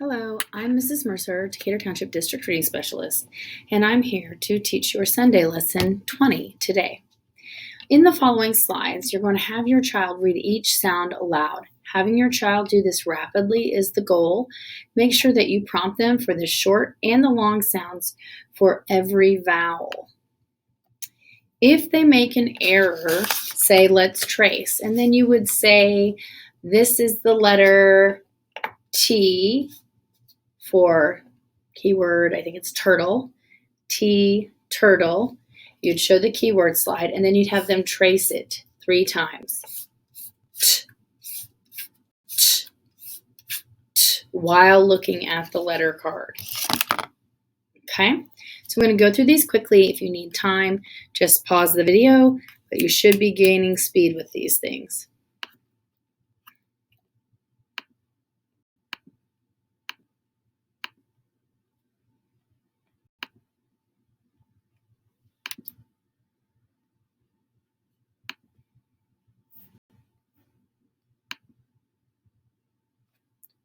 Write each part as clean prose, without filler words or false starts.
Hello, I'm Mrs. Mercer, Decatur Township District Reading Specialist, and I'm here to teach your Sunday Lesson 20 today. In the following slides, you're going to have your child read each sound aloud. Having your child do this rapidly is the goal. Make sure that you prompt them for the short and the long sounds for every vowel. If they make an error, say, let's trace, and then you would say, this is the letter T for keyword, I think it's turtle, T, turtle. You'd show the keyword slide, and then you'd have them trace it 3 times. T, t, t, while looking at the letter card. Okay, so I'm going to go through these quickly. If you need time, just pause the video, but you should be gaining speed with these things.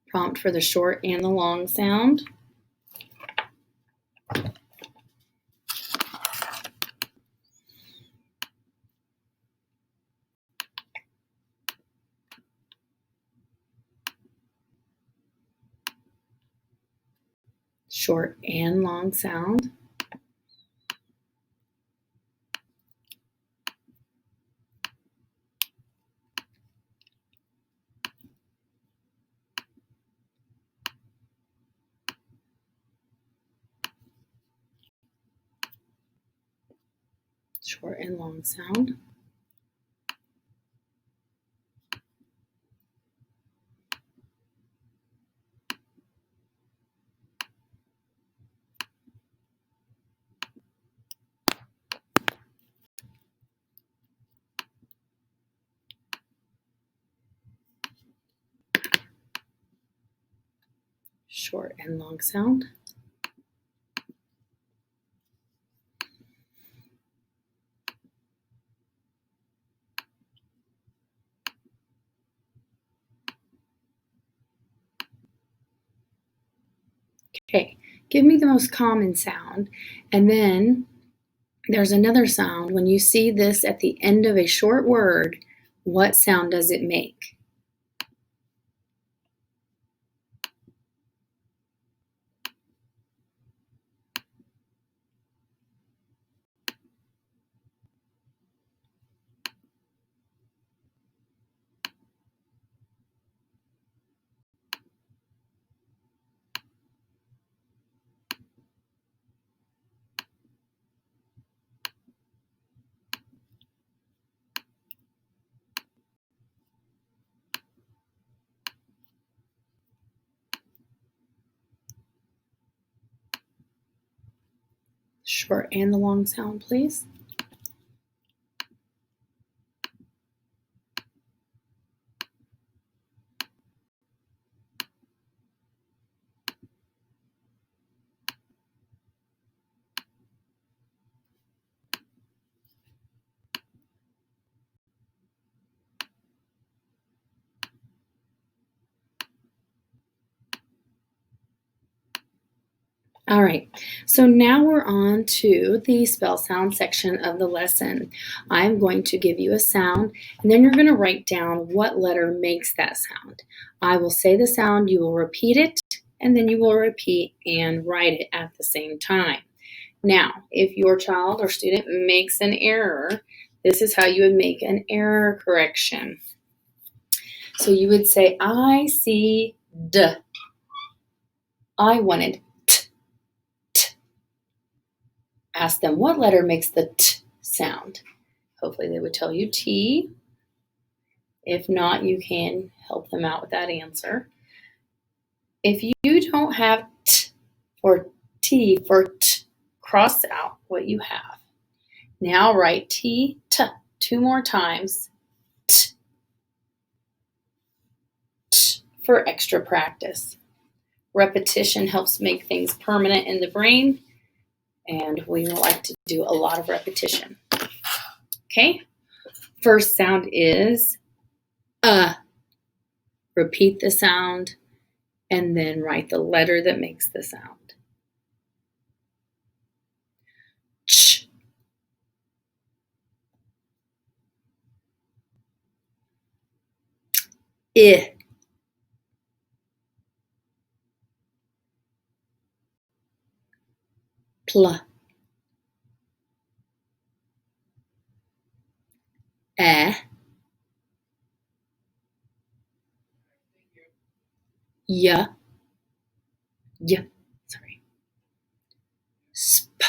Prompt for the short and the long sound. Short and long sound. Short and long sound. Short and long sound. Okay, give me the most common sound, and then there's another sound. When you see this at the end of a short word, what sound does it make? Short and the long sound, please. All right, so now we're on to the spell sound section of the lesson. I'm going to give you a sound, and then you're going to write down what letter makes that sound. I will say the sound, you will repeat it, and then you will repeat and write it at the same time. Now, if your child or student makes an error, this is how you would make an error correction. So you would say, I see D. I wanted T. T. Ask them what letter makes the T sound. Hopefully they would tell you T. If not, you can help them out with that answer. If you don't have T or T for T, cross out what you have. Now write T, T 2 more times. T, T for extra practice. Repetition helps make things permanent in the brain, and we like to do a lot of repetition. Okay, first sound is Repeat the sound and then write the letter that makes the sound. Ch. I. Pl. Eh. Y. Y. Sorry. Sp.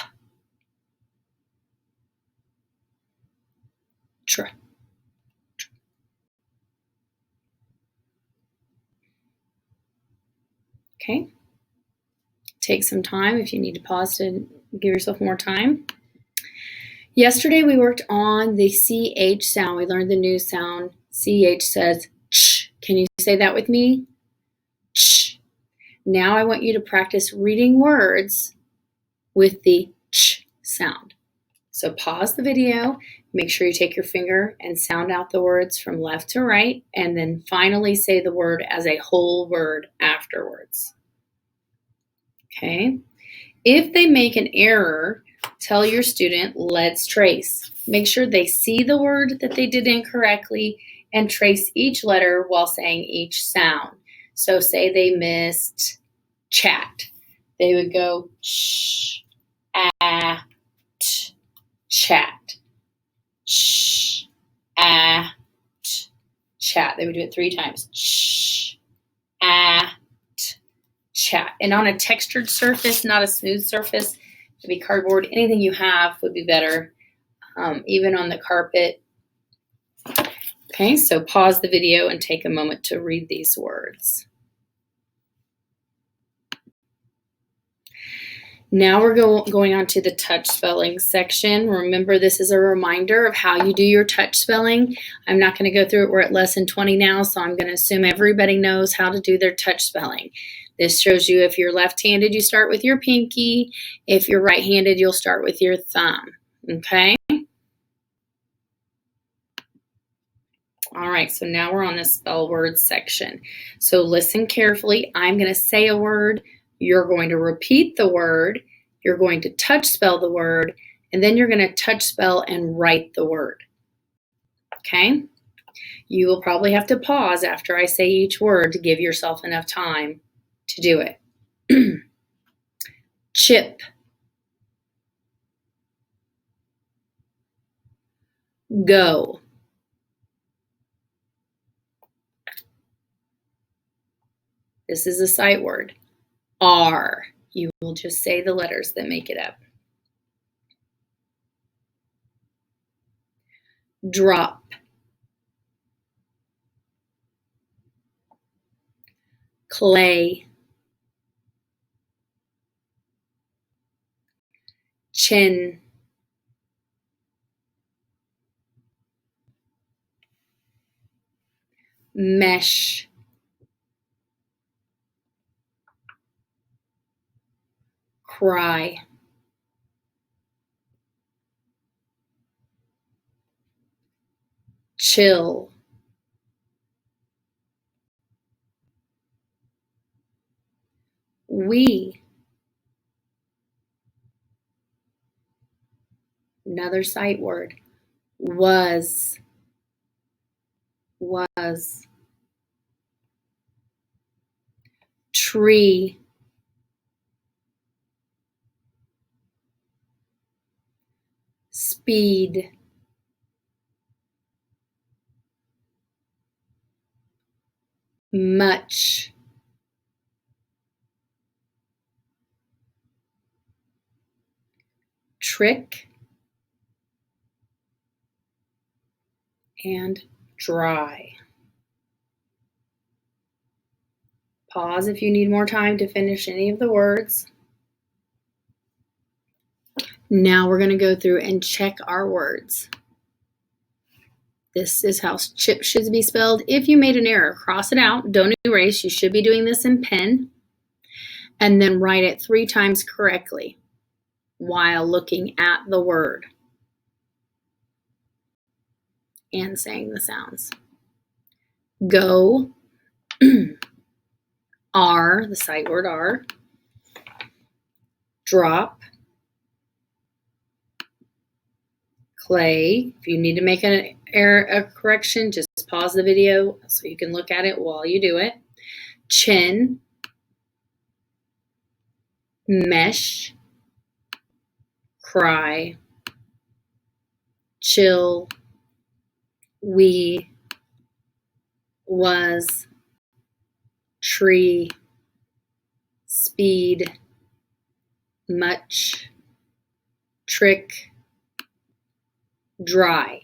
Tr. Okay. Take some time if you need to pause to give yourself more time. Yesterday we worked on the CH sound. We learned the new sound. CH says ch. Can you say that with me? Ch. Now I want you to practice reading words with the ch sound. So pause the video, make sure you take your finger and sound out the words from left to right, and then finally say the word as a whole word afterwards. Okay? If they make an error, tell your student, let's trace. Make sure they see the word that they did incorrectly and trace each letter while saying each sound. So say they missed chat. They would go ch, a, t, chat. Ch, a, t, chat. They would do it 3 times. Ch, a, t, chat. And on a textured surface, not a smooth surface, it could be cardboard. Anything you have would be better, even on the carpet. Okay, so pause the video and take a moment to read these words. Now we're going on to the touch spelling section. Remember, this is a reminder of how you do your touch spelling. I'm not going to go through it. We're at lesson 20 now, so I'm going to assume everybody knows how to do their touch spelling. This shows you if you're left-handed, you start with your pinky. If you're right-handed, you'll start with your thumb. Okay? All right, so now we're on the spell words section. So listen carefully. I'm going to say a word. You're going to repeat the word. You're going to touch spell the word. And then you're going to touch spell and write the word. Okay? You will probably have to pause after I say each word to give yourself enough time to do it. Chip. Go. This is a sight word. R. You will just say the letters that make it up. Drop. Clay. Chin. Mesh. Cry. Chill. We. Another sight word. Was. Was. Tree. Speed. Much. Trick. And dry. Pause if you need more time to finish any of the words. Now we're going to go through and check our words. This is how chip should be spelled. If you made an error, cross it out. Don't erase. You should be doing this in pen. And then write it 3 times correctly while looking at the word and saying the sounds. Go. are, the sight word are, drop, clay. If you need to make an error, a correction, just pause the video so you can look at it while you do it. Chin, mesh, cry, chill, we, was, tree, speed, much, trick, dry.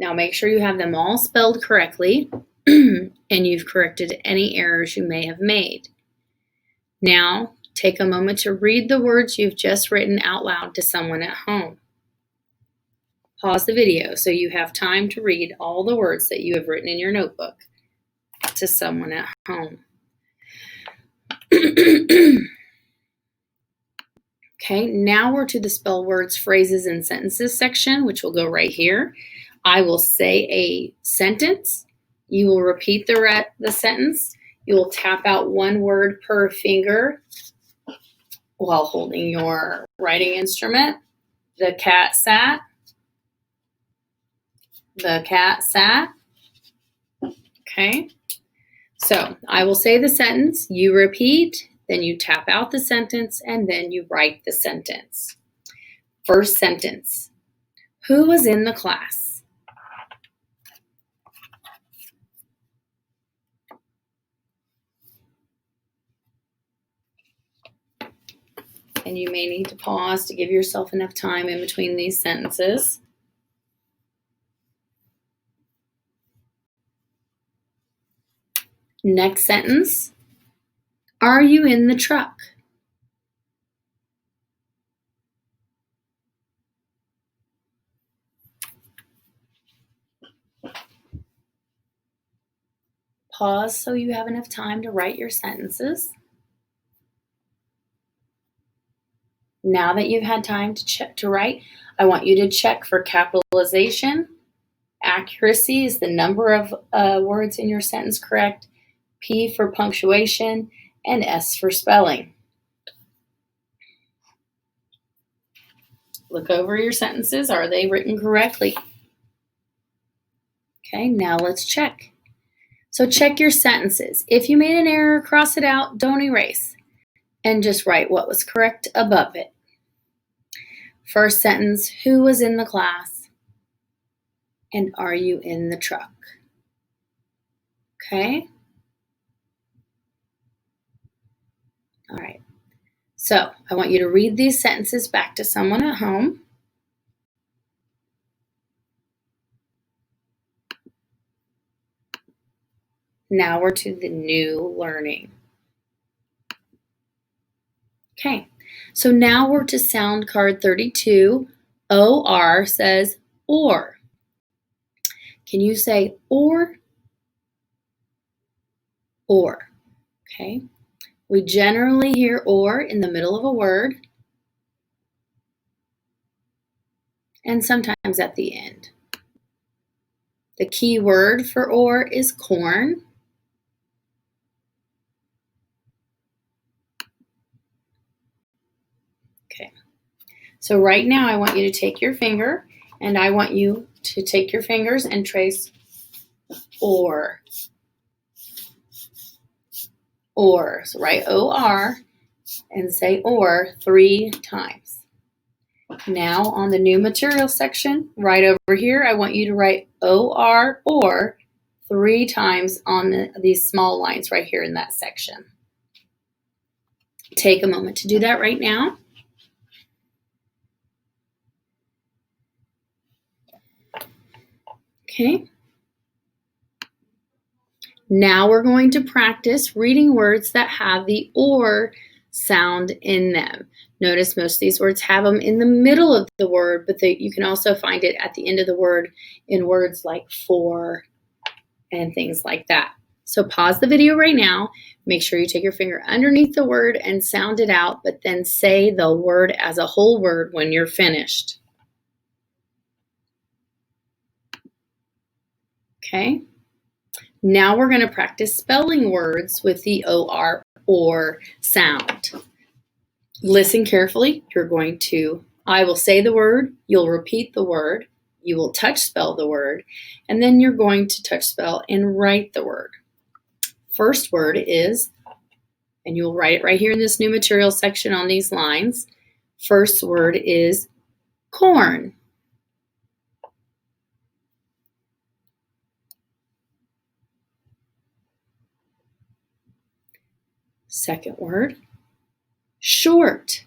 Now make sure you have them all spelled correctly and you've corrected any errors you may have made. Now take a moment to read the words you've just written out loud to someone at home. Pause the video so you have time to read all the words that you have written in your notebook to someone at home. Okay, now we're to the spell words, phrases, and sentences section, which will go right here. I will say a sentence. You will repeat the sentence. You will tap out one word per finger while holding your writing instrument. The cat sat. The cat sat. Okay. So I will say the sentence, you repeat, then you tap out the sentence, and then you write the sentence. First sentence, who was in the class? And you may need to pause to give yourself enough time in between these sentences. Next sentence, are you in the truck? Pause so you have enough time to write your sentences. Now that you've had time to write, I want you to check for capitalization. Accuracy is the number of words in your sentence correct. P for punctuation, and S for spelling. Look over your sentences. Are they written correctly? Okay, now let's check. So check your sentences. If you made an error, cross it out, don't erase, and just write what was correct above it. First sentence, who was in the class? And are you in the truck? Okay. All right. So I want you to read these sentences back to someone at home. Now we're to the new learning. Okay, so now we're to sound card 32. OR says or. Can you say or? Or. Okay. We generally hear or in the middle of a word and sometimes at the end. The key word for or is corn. Okay. So right now I want you to take your finger and I want you to take your fingers and trace or. Or. So write OR and say or 3 times. Now on the new material section, right over here, I want you to write OR or 3 times on these small lines right here in that section. Take a moment to do that right now. Okay. Now we're going to practice reading words that have the or sound in them. Notice most of these words have them in the middle of the word, but you can also find it at the end of the word in words like for and things like that. So pause the video right now. Make sure you take your finger underneath the word and sound it out, but then say the word as a whole word when you're finished. Okay. Now we're going to practice spelling words with the OR or sound. Listen carefully. I will say the word, you'll repeat the word, you will touch spell the word, and then you're going to touch spell and write the word. First word is, and you'll write it right here in this new material section on these lines. First word is corn. Second word, short.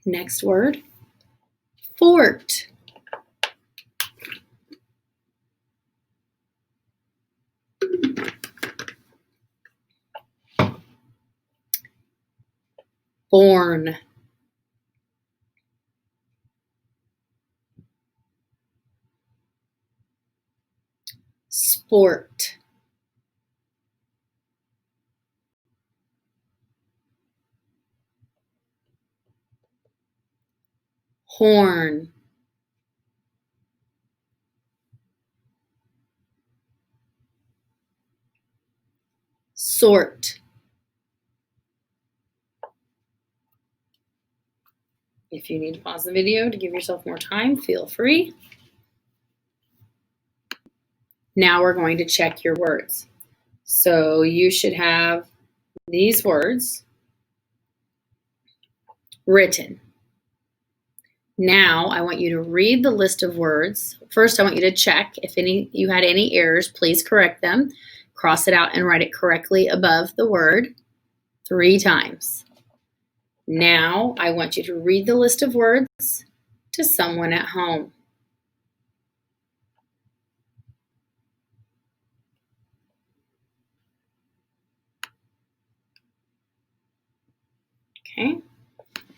Next word, fort. Born. Sport. Horn. Sort. If you need to pause the video to give yourself more time, feel free. Now we're going to check your words. So you should have these words written. Now I want you to read the list of words. First, I want you to check if you had any errors, please correct them. Cross it out and write it correctly above the word 3 times. Now I want you to read the list of words to someone at home. Okay.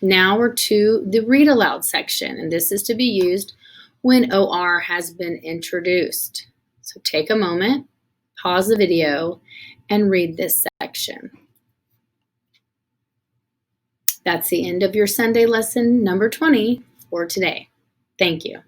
Now we're to the read aloud section, and this is to be used when OR has been introduced. So take a moment, pause the video, and read this section. That's the end of your Sunday lesson number 20 for today. Thank you.